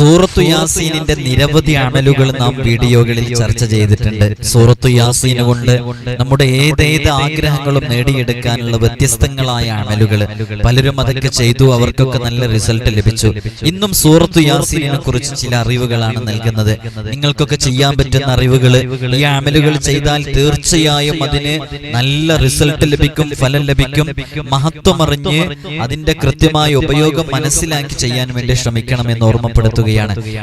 സൂറത്തു യാസീനിന്റെ നിരവധി അമലുകൾ നാം വീഡിയോകളിൽ ചർച്ച ചെയ്തിട്ടുണ്ട്. സൂറത്തു യാസീൻ കൊണ്ട് നമ്മുടെ ഏതേത് ആഗ്രഹങ്ങളും നേടിയെടുക്കാനുള്ള വ്യത്യസ്തങ്ങളായ അമലുകൾ പലരും അതൊക്കെ ചെയ്തു, അവർക്കൊക്കെ നല്ല റിസൾട്ട് ലഭിച്ചു. ഇന്നും സൂറത്തു യാസീനിനെ കുറിച്ച് ചില അറിവുകളാണ് നൽകുന്നത്. നിങ്ങൾക്കൊക്കെ ചെയ്യാൻ പറ്റുന്ന അറിവുകൾ, ഈ അമലുകൾ ചെയ്താൽ തീർച്ചയായും അതിന് നല്ല റിസൾട്ട് ലഭിക്കും, ഫലം ലഭിക്കും. മഹത്വമറിഞ്ഞ് അതിന്റെ കൃത്യമായ ഉപയോഗം മനസ്സിലാക്കി ചെയ്യാൻ വേണ്ടി ശ്രമിക്കണമെന്ന് ഓർമ്മപ്പെടുത്തുകയാണ്.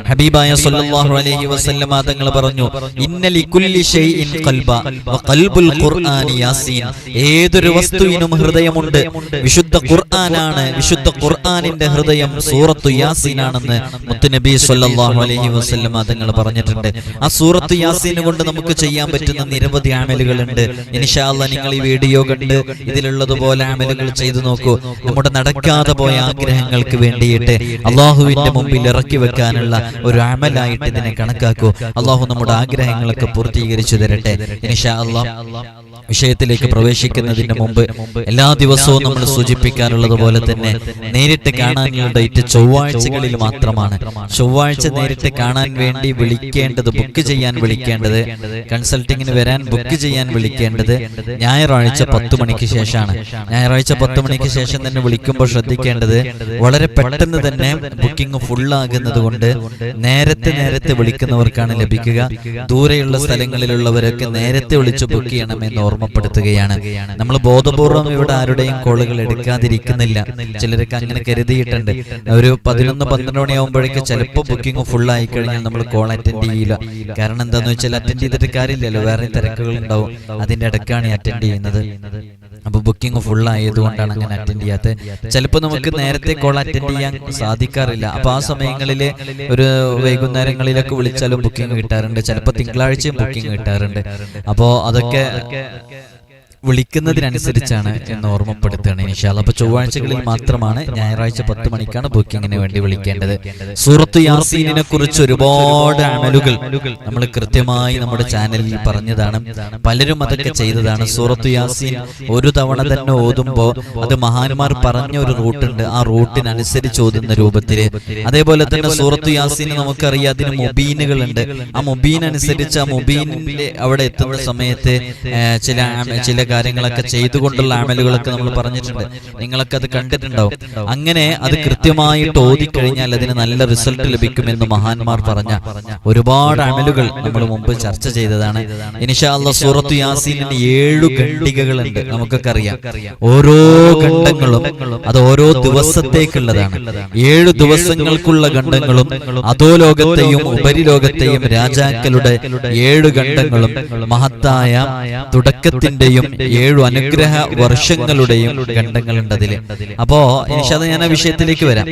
ഹബീബായ സ്വല്ലല്ലാഹു അലൈഹി വസല്ലമ തങ്ങൾ പറഞ്ഞു, ഇന്ന ലികുല്ലി ഷൈഇൻ ഖൽബ വ ഖൽബുൽ ഖുർആനി യാസീൻ. ഏതൊരു വസ്തുവിനും ഹൃദയമുണ്ട്, വിശുദ്ധ ഖുർആനാണ്, വിശുദ്ധ ഖുർആനിന്റെ ഹൃദയം സൂറത്തു യാസീനാണെന്ന് മുത്തുനബി സ്വല്ലല്ലാഹു അലൈഹി വസല്ലമ തങ്ങൾ പറഞ്ഞിട്ടുണ്ട്. ആ സൂറത്തു യാസീൻ കൊണ്ട് നമുക്ക് ചെയ്യാൻ പറ്റുന്ന നിരവധി അമലുകളുണ്ട്. ഇൻഷാ അല്ലാഹ് നിങ്ങൾ ഈ വീഡിയോ കണ്ട് ഇതിലുള്ളതുപോലെ അമലുകൾ ചെയ്തു നോക്കൂ. നമ്മുടെ നടക്കാതെ പോയ ആഗ്രഹങ്ങൾക്ക് വേണ്ടിയിട്ട് അള്ളാഹുവിന്റെ മുമ്പിൽ ഇറക്കി വെക്കാനുള്ള ഒരു അമലായിട്ട് ഇതിനെ കണക്കാക്കൂ. അള്ളാഹു നമ്മുടെ ആഗ്രഹങ്ങളൊക്കെ പൂർത്തീകരിച്ചു തരട്ടെ. ഇൻഷാ അല്ലാഹ് വിഷയത്തിലേക്ക് പ്രവേശിക്കുന്നതിന് മുമ്പ് എല്ലാ ദിവസവും നമ്മൾ സൂചിപ്പിക്കാറുള്ളത് പോലെ തന്നെ നേരിട്ട് കാണാനുള്ള ഡേറ്റ് ചൊവ്വാഴ്ചകളിൽ മാത്രമാണ്. ചൊവ്വാഴ്ച നേരിട്ട് കാണാൻ വേണ്ടി വിളിക്കേണ്ടത്, ബുക്ക് ചെയ്യാൻ വിളിക്കേണ്ടത്, കൺസൾട്ടിങ്ങിന് വരാൻ ബുക്ക് ചെയ്യാൻ വിളിക്കേണ്ടത് ഞായറാഴ്ച 10 മണിക്ക് ശേഷമാണ്. ഞായറാഴ്ച 10 മണിക്ക് ശേഷം തന്നെ വിളിക്കുമ്പോൾ ശ്രദ്ധിക്കേണ്ടത്, വളരെ പെട്ടെന്ന് തന്നെ ബുക്കിംഗ് ഫുള്ളാകുന്നത് കൊണ്ട് നേരത്തെ വിളിക്കുന്നവർക്കാണ് ലഭിക്കുക. ദൂരെയുള്ള സ്ഥലങ്ങളിലുള്ളവരൊക്കെ നേരത്തെ വിളിച്ച് ബുക്ക് ചെയ്യണമെന്ന് ഓർമ്മപ്പെടുത്തുകയാണ്. നമ്മൾ ബോധപൂർവം ഇവിടെ ആരുടെയും കോളുകൾ എടുക്കാതിരിക്കുന്നില്ല. ചിലരൊക്കെ അങ്ങനെ കരുതിയിട്ടുണ്ട്. ഒരു 11-12 മണിയാകുമ്പോഴേക്ക് ചിലപ്പോൾ ബുക്കിംഗ് ഫുൾ ആയി കഴിഞ്ഞാൽ നമ്മൾ കോൾ അറ്റൻഡ് ചെയ്യില്ല. കാരണം എന്താന്ന് വെച്ചാൽ അറ്റൻഡ് ചെയ്തിട്ട് കാര്യമില്ലല്ലോ, വേറെ തിരക്കുകൾ ഉണ്ടാവും. അതിന്റെ ഇടയ്ക്കാണ് അറ്റൻഡ് ചെയ്യുന്നത്. അപ്പൊ ബുക്കിംഗ് ഫുൾ ആയതുകൊണ്ടാണ് അങ്ങനെ അറ്റൻഡ് ചെയ്യാത്തത്. ചിലപ്പോൾ നമുക്ക് നേരത്തെ കോൾ അറ്റൻഡ് ചെയ്യാൻ സാധിക്കാറില്ല. അപ്പൊ ആ സമയങ്ങളിൽ ഒരു വൈകുന്നേരങ്ങളിലൊക്കെ വിളിച്ചാലും ബുക്കിംഗ് കിട്ടാറുണ്ട്. ചിലപ്പോൾ തിങ്കളാഴ്ചയും ബുക്കിംഗ് കിട്ടാറുണ്ട്. അപ്പോ അതൊക്കെ വിളിക്കുന്നതിനനുസരിച്ചാണ് എന്ന് ഓർമ്മപ്പെടുത്തുകയാണ് ഇൻഷാ അല്ലാഹ്. അപ്പൊ ചൊവ്വാഴ്ചകളിൽ മാത്രമാണ്, ഞായറാഴ്ച 10 മണിക്കാണ് ബുക്കിങ്ങിന് വേണ്ടി വിളിക്കേണ്ടത്. സൂറത്തു യാസീനിനെ കുറിച്ച് ഒരുപാട് അമലുകൾ നമ്മൾ കൃത്യമായി നമ്മുടെ ചാനലിൽ പറഞ്ഞതാണ്. പലരും അതൊക്കെ ചെയ്തതാണ്. സൂറത്തു യാസീൻ ഒരു തവണ തന്നെ ഓതുമ്പോൾ അത് മഹാന്മാർ പറഞ്ഞ ഒരു റൂട്ടുണ്ട്, ആ റൂട്ടിനനുസരിച്ച് ഓതുന്ന രൂപത്തില്. അതേപോലെ തന്നെ സൂറത്തു യാസീൻ നമുക്കറിയാം, അതിന് മൊബീനുകളുണ്ട്. ആ മൊബീൻ അനുസരിച്ച് ആ മൊബീനിലെ അവിടെ എത്തുന്ന സമയത്ത് ചില കാര്യങ്ങളൊക്കെ ചെയ്തുകൊണ്ടുള്ള അമലുകളൊക്കെ നമ്മൾ പറഞ്ഞിട്ടുണ്ട്. നിങ്ങളൊക്കെ അത് കണ്ടിട്ടുണ്ടാവും. അങ്ങനെ അത് കൃത്യമായിട്ട് ഓതിക്കഴിഞ്ഞാൽ അതിന് നല്ല റിസൾട്ട് ലഭിക്കുമെന്ന് മഹാന്മാർ പറഞ്ഞ ഒരുപാട് അമലുകൾ നമ്മൾ മുമ്പ് ചർച്ച ചെയ്തതാണ്. ഇൻഷാ അല്ലാഹ് സൂറത്തു യാസീനിന് 7 ഖണ്ഡികകളുണ്ട്. നമുക്കൊക്കെ അറിയാം. ഓരോ ഖണ്ഡങ്ങളും അത് ഓരോ ദിവസത്തേക്കുള്ളതാണ്. 7 ദിവസങ്ങൾക്കുള്ള ഖണ്ഡങ്ങളും അധോലോകത്തെയും ഉപരിലോകത്തെയും രാജാക്കളുടെ 7 ഖണ്ഡങ്ങളും മഹത്തായ തുടക്കത്തിന്റെയും 7 അനുഗ്രഹ വർഷങ്ങളുടെയും ഖണ്ഡങ്ങളുണ്ട് അതില്. അപ്പോ ഇൻഷാ അല്ലാഹ് ഞാൻ ആ വിഷയത്തിലേക്ക് വരാം.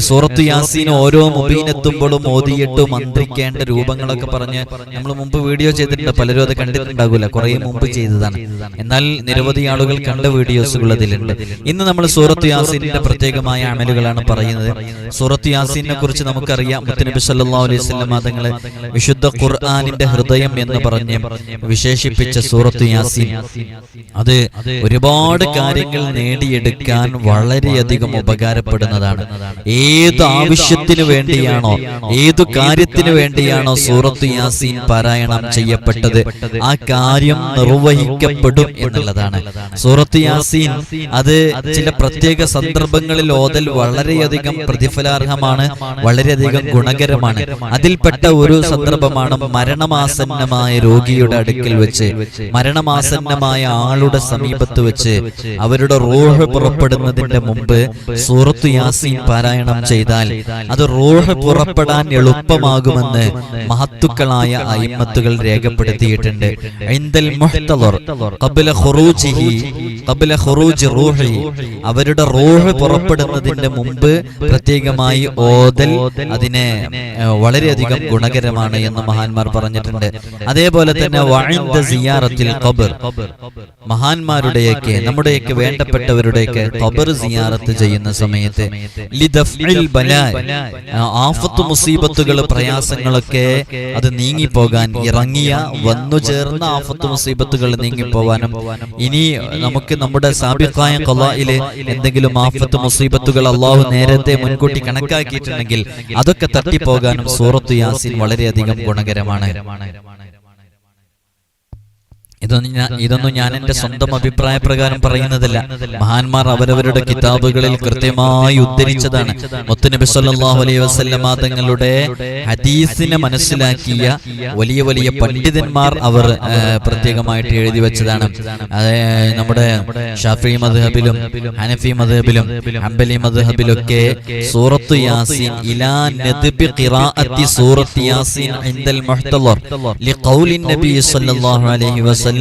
സൂറത്തു യാസീൻ ഓരോ മുബീനെത്തുമ്പോഴും ഓതിയിട്ട് മന്ത്രിക്കേണ്ട രൂപങ്ങളൊക്കെ പറഞ്ഞ് നമ്മൾ മുമ്പ് വീഡിയോ ചെയ്തിട്ടുണ്ട്. പലരും അത് കണ്ടിട്ടുണ്ടാകൂല, കുറെ മുമ്പ് ചെയ്തതാണ്. എന്നാൽ നിരവധി ആളുകൾ കണ്ട വീഡിയോസുകൾ അതിലുണ്ട്. ഇന്ന് നമ്മൾ സൂറത്തു യാസീനിന്റെ പ്രത്യേകമായ അമലുകളാണ് പറയുന്നത്. സൂറത്തു യാസീനെ കുറിച്ച് നമുക്കറിയാം, മുത്തുനബി സല്ലല്ലാഹു അലൈഹി വസല്ലം തങ്ങൾ വിശുദ്ധ ഖുർആനിന്റെ ഹൃദയം എന്ന് പറഞ്ഞ് വിശേഷിപ്പിച്ച സൂറത്തു യാസീൻ അത് ഒരുപാട് കാര്യങ്ങൾ നേടിയെടുക്കാൻ വളരെയധികം ഉപകാരപ്പെടുന്നതാണ്. ഏത് ആവശ്യത്തിന് വേണ്ടിയാണോ, ഏതു കാര്യത്തിന് വേണ്ടിയാണോ സൂറത്തു യാസീൻ പാരായണം ചെയ്യപ്പെട്ടത്, ആ കാര്യം നിർവഹിക്കപ്പെടും എന്നുള്ളതാണ്. സൂറത്തു യാസീൻ അത് ചില പ്രത്യേക സന്ദർഭങ്ങളിൽ ഓതൽ വളരെയധികം പ്രതിഫലാർഹമാണ്, വളരെയധികം ഗുണകരമാണ്. അതിൽപ്പെട്ട ഒരു സന്ദർഭമാണ് മരണമാസന്നമായ രോഗിയുടെ അടുക്കൽ വെച്ച്, മരണമാസന്നമായ ആളുടെ സമീപത്ത് വെച്ച് അവരുടെ റൂഹ് പുറപ്പെടുന്നതിന്റെ മുമ്പ് സൂറത്തു യാസീൻ പാരായണം ചെയ്താൽ അത് റൂഹ് പുറപ്പെടാൻ എളുപ്പമാകുമെന്ന് മഹത്തുക്കളായ അയിമ്മത്തുകൾ രേഖപ്പെടുത്തിയിട്ടുണ്ട്. ഇൻദൽ മുഹ്തളർ ഖബ്ല ഖുറൂജിഹി ഖബ്ല ഖുറൂജി റൂഹി, അവരുടെ റൂഹ് പുറപ്പെടുന്നതിന്റെ മുമ്പ് പ്രത്യേകമായി ഓതൽ അതിനെ വളരെയധികം ഗുണകരമാണ് എന്ന് മഹാന്മാർ പറഞ്ഞിട്ടുണ്ട്. അതേപോലെ തന്നെ വഇൻദ സിയാറത്തിൽ ഖബർ, മഹാന്മാരുടെയൊക്കെ നമ്മുടെയൊക്കെ വേണ്ടപ്പെട്ടവരുടെയൊക്കെ ഖബർ സിയാറത്ത് ചെയ്യുന്ന സമയത്ത് ലിദഫ്ഇൽ ബലാ, ആഫത്ത് മുസീബത്തുകൾ പ്രയാസങ്ങളൊക്കെ അത് നീങ്ങിപ്പോകാൻ, ഇറങ്ങിയ വന്നു ചേർന്ന ആഫത്ത് മുസീബത്തുകൾ നീങ്ങിപ്പോവാനും, ഇനി നമുക്ക് നമ്മുടെ സാബിഖായ ഖളായിലെ എന്തെങ്കിലും ആഫത്ത് മുസീബത്തുകൾ അള്ളാഹു നേരത്തെ മുൻകൂട്ടി കണക്കാക്കിയിട്ടുണ്ടെങ്കിൽ അതൊക്കെ തട്ടിപ്പോകാനും സൂറത്തു യാസീൻ വളരെയധികം ഗുണകരമാണ്. ഇതൊന്നും ഞാൻ എന്റെ സ്വന്തം അഭിപ്രായ പ്രകാരം പറയുന്നതല്ല. മഹാന്മാർ അവരവരുടെ കിതാബുകളിൽ കൃത്യമായി ഉദ്ധരിച്ചതാണ്. മുത്തുനബി സല്ലല്ലാഹു അലൈഹി വസല്ലമ തങ്ങളുടെ ഹദീസിനെ മനസ്സിലാക്കിയ വലിയ വലിയ പണ്ഡിതന്മാർ അവർ പ്രത്യേകമായിട്ട് എഴുതി വെച്ചതാണ്. നമ്മുടെ ഷാഫിഈ മദ്ഹബിലും ഹനഫി മദ്ഹബിലും ഹംബലി മദ്ഹബിലൊക്കെ സൂറത്തു യാസീൻ ഇലാ നദ്ബി ഖിറാഅത്തി സൂറത്തു യാസീൻ ഇൻദൽ മുഹ്തളർ ലിഖൗലി നബി സല്ലല്ലാഹു അലൈഹി വസല്ലം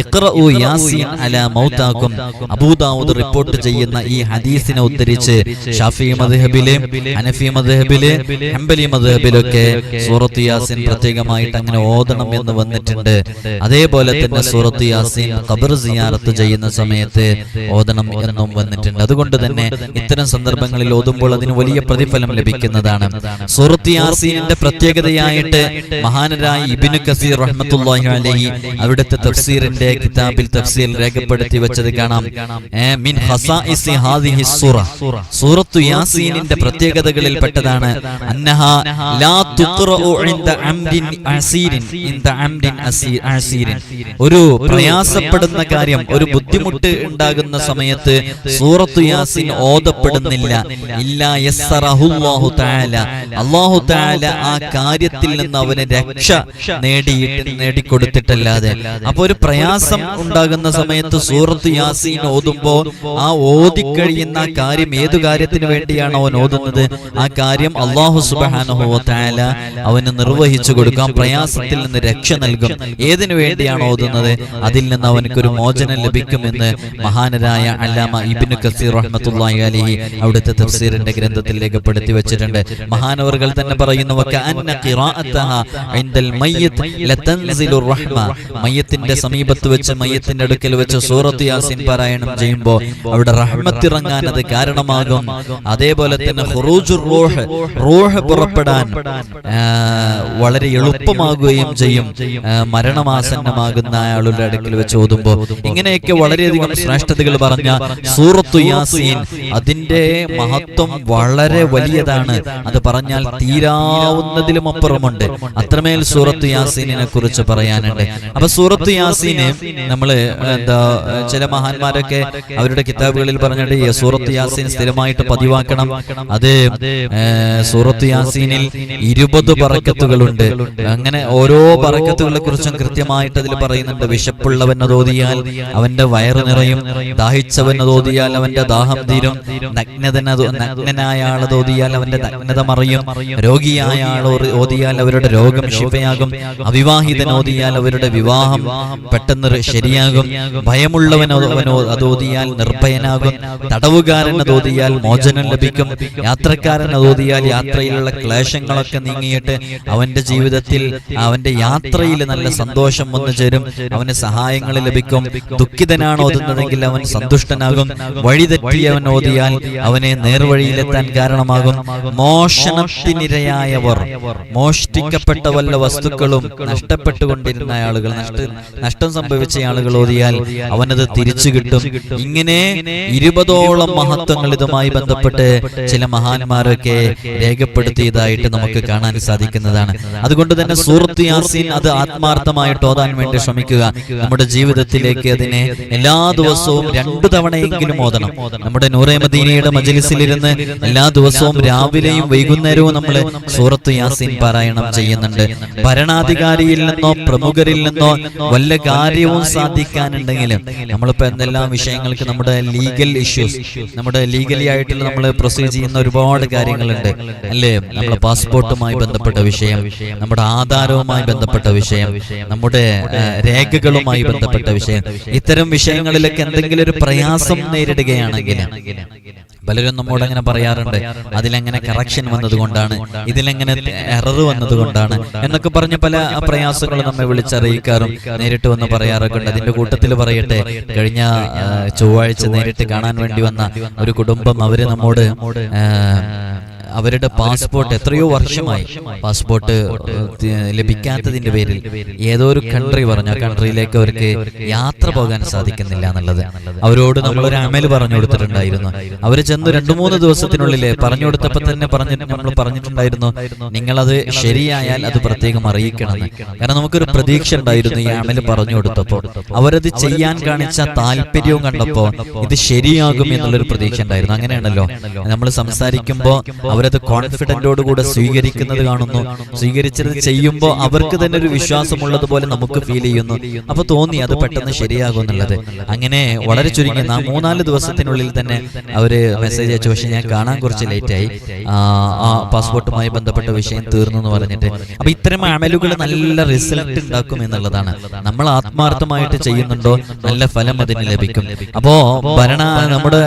ഇഖ്റഉ യാസീൻ അലാ മൗതാകും. അബൂ ദാവൂദ് റിപ്പോർട്ട് ചെയ്യുന്ന ഈ ഹദീസിനെ ഉദ്ധരിച്ച് ഷാഫിഈ മദ്ഹബിലെ, ഹനഫി മദ്ഹബിലെ, ഹംബലി മദ്ഹബിലൊക്കെ സൂറത്തു യാസീൻ പ്രത്യേകമായിട്ട് അങ്ങനെ ഓതണം എന്ന് വന്നിട്ടുണ്ട്. അതേപോലെ തന്നെ സൂറത്തു യാസീൻ ഖബർ സിയാറത്ത് ചെയ്യുന്ന സമയത്ത് ഓതണം എന്നും വന്നിട്ടുണ്ട്. അതുകൊണ്ട് തന്നെ ഇത്തരം സന്ദർഭങ്ങളിൽ ഓതുമ്പോൾ അതിന് വലിയ പ്രതിഫലം ലഭിക്കുന്നതാണ്. സൂറത്തു യാസീനിന്റെ പ്രത്യേകതയായിട്ട് മഹാനരായ ഇബ്നു കസീർ റഹ്മത്തുള്ളാഹി അലൈഹി അവിടുത്തെ തഫ്സീറിന്റെ കിതാബിൽ തഫ്സീർ രേഖപ്പെടുത്തി വെച്ചത് കാണാം. മിൻ ഖസാഇസി ഹാദിഹി സൂറ, സൂറത്തു യാസീനിന്റെ പ്രത്യേകതകളിൽ പെട്ടതാണ് അന്നഹാ ലാ തുഖറഉ ഇൻദ അംരിൻ അസീരിൻ, ഇൻദ അംരിൻ അസീരിൻ, ഒരു പ്രയാസപ്പെടുന്ന കാര്യം, ഒരു ബുദ്ധിമുട്ട് ഉണ്ടാകുന്ന സമയത്ത് സൂറത്തു യാസീൻ ഓതപ്പെടുന്നില്ല. ഇല്ലാ യസ്സറഹുല്ലാഹു തആല, അല്ലാഹു തആല ആ കാര്യത്തിൽ നിന്ന് അവന് രക്ഷ നേടിക്കൊടുത്തിട്ടല്ലാതെ. അപ്പൊ ഒരു പ്രയാസം ഉണ്ടാകുന്ന സമയത്ത് സൂറത്ത് യാസീൻ ഓതുമ്പോ ആ ഓതിക്കഴിയുന്ന കാര്യം, ഏതു കാര്യത്തിന് വേണ്ടിയാണ് അവൻ ഓതുന്നത്, ആ കാര്യം അല്ലാഹു സുബ്ഹാനഹു വ തആല അവന് നിർവഹിച്ചു കൊടുക്കാം, പ്രയാസത്തിൽ നിന്ന് രക്ഷ നൽകും. ഏതിനു വേണ്ടിയാണ് ഓതുന്നത് അതിൽ നിന്ന് അവനക്കൊരു മോചനം ലഭിക്കുമെന്ന് മഹാനരായ അല്ലാമ ഇബ്നു കസീർ റഹ്മത്തുള്ളാഹി അലൈഹി അവിടുത്തെ തഫ്സീറിന്റെ ഗ്രന്ഥത്തിൽ രേഖപ്പെടുത്തി വെച്ചിട്ടുണ്ട്. മഹാനവർകൾ തന്നെ പറയുന്നു വകഅന്ന ഖിറാഅതഹാ ഇൻദൽ മയ്യിത്ത് ലതൻസിലുർ റഹ്മ, മയ്യത്തിന്റെ സമീപത്ത് വെച്ച്, മയ്യത്തിന്റെ അടുക്കൽ വെച്ച് സൂറത്ത് യാസീൻ പാരായണം ചെയ്യുമ്പോൾ അവിടെ റഹ്മത്ത് ഇറങ്ങാൻ അത് കാരണമാകും. അതേപോലെ തന്നെ ഖുറൂജുർ റൂഹ്, റൂഹ് പുറപ്പെടാൻ വളരെ എളുപ്പമാകുകയും ചെയ്യും മരണമാസന്നമാകുന്ന ആളുടെ അടുക്കൽ വെച്ച് ഓതുമ്പോൾ. ഇങ്ങനെയൊക്കെ വളരെയധികം ശ്രേഷ്ഠതകൾ പറഞ്ഞ സൂറത്തു യാസീൻ, അതിന്റെ മഹത്വം വളരെ വലിയതാണ്. അത് പറഞ്ഞാൽ തീരാവുന്നതിലും അപ്പുറമുണ്ട്. അത്രമേൽ സൂറത്തു യാസീനിനെ കുറിച്ച് പറയാനുണ്ട്. അപ്പൊ സൂറത്ത് യാസീന് നമ്മള് ചില മഹാന്മാരൊക്കെ അവരുടെ കിതാബുകളിൽ പറഞ്ഞിട്ട് സൂറത്ത് യാസീൻ സ്ഥിരമായിട്ട് പതിവാക്കണം. അത് സൂറത്ത് യാസീനിൽ 20 ബറക്കത്തുകളുണ്ട്. അങ്ങനെ ഓരോ ബറക്കത്തുകളെ കുറിച്ചും കൃത്യമായിട്ട് അതിൽ പറയുന്നുണ്ട്. വിശപ്പുള്ളവൻ അതോതിയാൽ അവന്റെ വയറ് നിറയും, ദാഹിച്ചവൻ അതോതിയാൽ അവന്റെ ദാഹം തീരും, നഗ്നനായ ആൾ ഓതിയാൽ അവന്റെ നഗ്നത മറയും, രോഗിയായ ആൾ ഓതിയാൽ അവരുടെ രോഗം ശിഫയാകും, അവിവാഹിതൻ ഓതിയാൽ അവരുടെ വിവാഹം പെട്ടെന്ന് ശരിയാകും, ഭയമുള്ളവൻ അതോതിയാൽ നിർഭയനാകും, തടവുകാരൻ അതോതിയാൽ മോചനം ലഭിക്കും, യാത്രക്കാരൻ അതോതിയാൽ യാത്രയിലുള്ള ക്ലേശങ്ങളൊക്കെ നീങ്ങിയിട്ട് അവന്റെ ജീവിതത്തിൽ, അവന്റെ യാത്രയിൽ നല്ല സന്തോഷം വന്നു ചേരും, അവന് സഹായങ്ങൾ ലഭിക്കും. ദുഃഖിതനാണ് ഓതുന്നതെങ്കിൽ അവൻ സന്തുഷ്ടനാകും. വഴിതെറ്റിയവൻ ഓതിയാൽ അവനെ നേർവഴിയിലെത്താൻ കാരണമാകും. മോഷണത്തിനിരയായവർ, മോഷ്ടിക്കപ്പെട്ട വല്ല വസ്തുക്കളും നഷ്ടപ്പെട്ടുകൊണ്ടിരുന്ന ആളുകൾ, നഷ്ടം സംഭവിച്ച ആളുകൾ ഓതിയാൽ അവനത് തിരിച്ചു കിട്ടും. ഇങ്ങനെ 20ഓളം മഹത്വങ്ങൾ ഇതുമായി ബന്ധപ്പെട്ട് ചില മഹാന്മാരൊക്കെ രേഖപ്പെടുത്തിയതായിട്ട് നമുക്ക് കാണാൻ സാധിക്കുന്നതാണ്. അതുകൊണ്ട് തന്നെ സൂറത്ത് യാസീൻ അത് ആത്മാർത്ഥമായിട്ട് ഓതാൻ വേണ്ടി ശ്രമിക്കുക. നമ്മുടെ ജീവിതത്തിലേക്ക് അതിനെ എല്ലാ ദിവസവും 2 തവണയെങ്കിലും ഓതണം. നമ്മുടെ നൂറെ മദീനയുടെ മജ്‌ലിസിലിരുന്ന് എല്ലാ ദിവസവും രാവിലെയും വൈകുന്നേരവും നമ്മൾ സൂറത്ത് യാസീൻ പാരായണം ചെയ്യുന്നുണ്ട്. ഭരണാധികാരിയിൽ നിന്നോ പ്രമുഖരിൽ നിന്നോ വല്ല കാര്യവും സാധിക്കാനുണ്ടെങ്കിൽ, നമ്മളിപ്പോ എന്തെല്ലാം വിഷയങ്ങൾക്ക് നമ്മുടെ ലീഗൽ ഇഷ്യൂസ്, നമ്മുടെ ലീഗലി ആയിട്ടുള്ള നമ്മൾ പ്രൊസീഡ് ചെയ്യുന്ന ഒരുപാട് കാര്യങ്ങളുണ്ട് അല്ലേ? നമ്മുടെ പാസ്പോർട്ടുമായി ബന്ധപ്പെട്ട വിഷയം, നമ്മുടെ ആധാരവുമായി ബന്ധപ്പെട്ട വിഷയം, നമ്മുടെ രേഖകളുമായി ബന്ധപ്പെട്ട വിഷയം, ഇത്തരം വിഷയങ്ങളിലൊക്കെ എന്തെങ്കിലും ഒരു പ്രയാസം നേരിടുകയാണെങ്കിൽ പലരും നമ്മോട് അങ്ങനെ പറയാറുണ്ട്, അതിലെങ്ങനെ കറക്ഷൻ വന്നതുകൊണ്ടാണ്, ഇതിലെങ്ങനെ എറർ വന്നതുകൊണ്ടാണ് എന്നൊക്കെ പറഞ്ഞ് പല പ്രയാസങ്ങളും നമ്മെ വിളിച്ചറിയിക്കാറും നേരിട്ട് വന്ന് പറയാറൊക്കെ ഉണ്ട്. അതിന്റെ കൂട്ടത്തിൽ പറയട്ടെ, കഴിഞ്ഞ ചൊവ്വാഴ്ച നേരിട്ട് കാണാൻ വേണ്ടി വന്ന ഒരു കുടുംബം, അവര് നമ്മോട് അവരുടെ പാസ്പോർട്ട് എത്രയോ വർഷമായി പാസ്പോർട്ട് ലഭിക്കാത്തതിന്റെ പേരിൽ ഏതോ ഒരു കൺട്രി പറഞ്ഞു, ആ കൺട്രിയിലേക്ക് അവർക്ക് യാത്ര പോകാൻ സാധിക്കുന്നില്ല എന്നുള്ളത് അവരോട് നമ്മളൊരു അമൽ പറഞ്ഞു കൊടുത്തിട്ടുണ്ടായിരുന്നു. അവർ ചെന്ന് 2-3 ദിവസത്തിനുള്ളിൽ പറഞ്ഞു കൊടുത്തപ്പോൾ തന്നെ നമ്മൾ പറഞ്ഞിട്ടുണ്ടായിരുന്നു, നിങ്ങളത് ശരിയായാൽ അത് പ്രത്യേകം അറിയിക്കണമെന്ന്. കാരണം നമുക്കൊരു പ്രതീക്ഷ ഉണ്ടായിരുന്നു ഈ അമൽ പറഞ്ഞു കൊടുത്തപ്പോൾ. അവരത് ചെയ്യാൻ കാണിച്ച താല്പര്യവും കണ്ടപ്പോൾ ഇത് ശരിയാകും എന്നുള്ളൊരു പ്രതീക്ഷ ഉണ്ടായിരുന്നു. അങ്ങനെയാണല്ലോ നമ്മൾ സംസാരിക്കുമ്പോൾ അവരത് കോൺഫിഡന്റോടുകൂടെ സ്വീകരിക്കുന്നത് കാണുന്നു. സ്വീകരിച്ചത് ചെയ്യുമ്പോൾ അവർക്ക് തന്നെ ഒരു വിശ്വാസമുള്ളതുപോലെ നമുക്ക് ഫീൽ ചെയ്യുന്നു. അപ്പൊ തോന്നി അത് പെട്ടെന്ന് ശരിയാകും എന്നുള്ളത്. അങ്ങനെ വളരെ ചുരുങ്ങി 3-4 ദിവസത്തിനുള്ളിൽ തന്നെ അവര് മെസ്സേജ് അയച്ചു. പക്ഷെ ഞാൻ കാണാൻ കുറച്ച് ലേറ്റായി, ആ പാസ്പോർട്ടുമായി ബന്ധപ്പെട്ട വിഷയം തീർന്നു എന്ന് പറഞ്ഞിട്ട്. അപ്പൊ ഇത്തരം അമലുകൾ നല്ല റിസൾട്ട് ഉണ്ടാക്കും എന്നുള്ളതാണ്. നമ്മൾ ആത്മാർത്ഥമായിട്ട് ചെയ്യുന്നുണ്ടോ നല്ല ഫലം അതിന് ലഭിക്കും. അപ്പോ നമ്മുടെ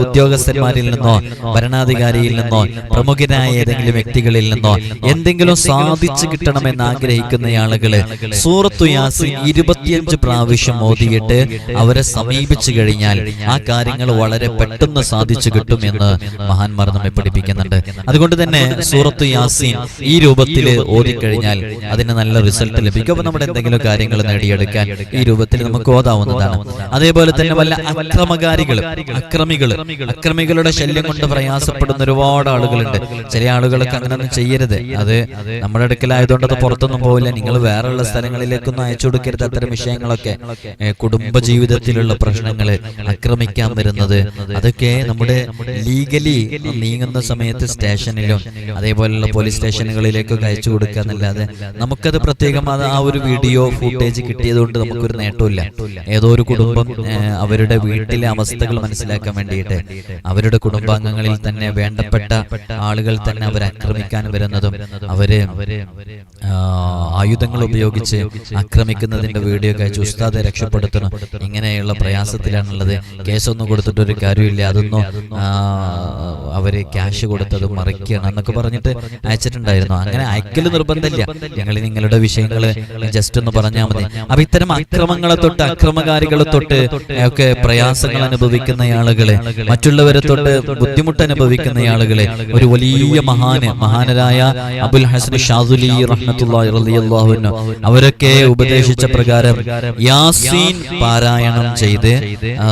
ഉദ്യോഗസ്ഥന്മാരിൽ നിന്നോ ഭരണാധികാരിയിൽ നിന്നോ പ്രമുഖരായ ഏതെങ്കിലും വ്യക്തികളിൽ നിന്നോ എന്തെങ്കിലും സാധിച്ചു കിട്ടണമെന്ന് ആഗ്രഹിക്കുന്ന ആളുകള് സൂറത്തു യാസീൻ 25 പ്രാവശ്യം ഓതിയിട്ട് അവരെ സമീപിച്ചു കഴിഞ്ഞാൽ ആ കാര്യങ്ങൾ വളരെ പെട്ടെന്ന് സാധിച്ചു കിട്ടും എന്ന് മഹാന്മാർ നമ്മെ പഠിപ്പിക്കുന്നുണ്ട്. അതുകൊണ്ട് തന്നെ സൂറത്തു യാസീൻ ഈ രൂപത്തിൽ ഓതിക്കഴിഞ്ഞാൽ അതിന് നല്ല റിസൾട്ട് ലഭിക്കും. അപ്പൊ നമ്മുടെ എന്തെങ്കിലും കാര്യങ്ങൾ നേടിയെടുക്കാൻ ഈ രൂപത്തിൽ നമുക്ക് ഓതാവുന്നതാണ്. അതേപോലെ തന്നെ വല്ല അക്രമികളുടെ ശല്യം കൊണ്ട് പ്രയാസപ്പെടുന്ന ഒരുപാട് ആളുകളുണ്ട്. ചില ആളുകളൊക്കെ അങ്ങനെയൊന്നും ചെയ്യരുത്. അത് നമ്മുടെ അടുക്കലായതുകൊണ്ട് അത് പുറത്തൊന്നും പോവില്ല. നിങ്ങൾ വേറെയുള്ള സ്ഥലങ്ങളിലേക്കൊന്നും അയച്ചു കൊടുക്കരുത്. അത്തരം വിഷയങ്ങളൊക്കെ കുടുംബ ജീവിതത്തിലുള്ള പ്രശ്നങ്ങൾ, ആക്രമിക്കാൻ വരുന്നത്, അതൊക്കെ നമ്മുടെ ലീഗലി നീങ്ങുന്ന സമയത്ത് സ്റ്റേഷനിലും അതേപോലെയുള്ള പോലീസ് സ്റ്റേഷനുകളിലേക്കൊക്കെ അയച്ചു കൊടുക്കുക എന്നല്ലാതെ നമുക്കത് പ്രത്യേകം ആ ഒരു വീഡിയോ ഫുട്ടേജ് കിട്ടിയത് കൊണ്ട് നമുക്കൊരു നേട്ടമില്ല. ഏതോ ഒരു കുടുംബം അവരുടെ വീട്ടിലെ അവസ്ഥകൾ മനസ്സിലാക്കാൻ വേണ്ടിയിട്ട് അവരുടെ കുടുംബാംഗങ്ങളിൽ തന്നെ വേണ്ടപ്പെട്ട ആളുകൾ തന്നെ അവരെ ആക്രമിക്കാൻ വരുന്നതും അവര് ആയുധങ്ങൾ ഉപയോഗിച്ച് ആക്രമിക്കുന്നതിന്റെ വീഡിയോ കഴിച്ച് ഉസ്താദെ രക്ഷപ്പെടുത്തണം, ഇങ്ങനെയുള്ള പ്രയാസത്തിലാണുള്ളത്, കേസൊന്നും കൊടുത്തിട്ടൊരു കാര്യമില്ല, അതൊന്നും അവര് ക്യാഷ് കൊടുത്തത് മറിക്കണം എന്നൊക്കെ പറഞ്ഞിട്ട് അയച്ചിട്ടുണ്ടായിരുന്നു. അങ്ങനെ അയക്കല് നിർബന്ധമില്ല, ഞങ്ങൾ നിങ്ങളുടെ വിഷയങ്ങള് ജസ്റ്റ് ഒന്ന് പറഞ്ഞാൽ മതി. അപ്പൊ ഇത്തരം അക്രമങ്ങളെ തൊട്ട് അക്രമകാരികളെ തൊട്ട് ഒക്കെ പ്രയാസങ്ങൾ അനുഭവിക്കുന്ന ആളുകളെ, മറ്റുള്ളവരെ തൊട്ട് ബുദ്ധിമുട്ട് അനുഭവിക്കുന്ന ആളുകളെ ഒരു വലിയ മഹാനരായ അബുൽ ഹസൻ ഷാദുലി റഹ്മത്തുള്ളാഹി റളിയല്ലാഹു അൻഹു അവരൊക്കെ ഉപദേശിച്ച പ്രകാരം യാസീൻ പാരായണം ചെയ്ത്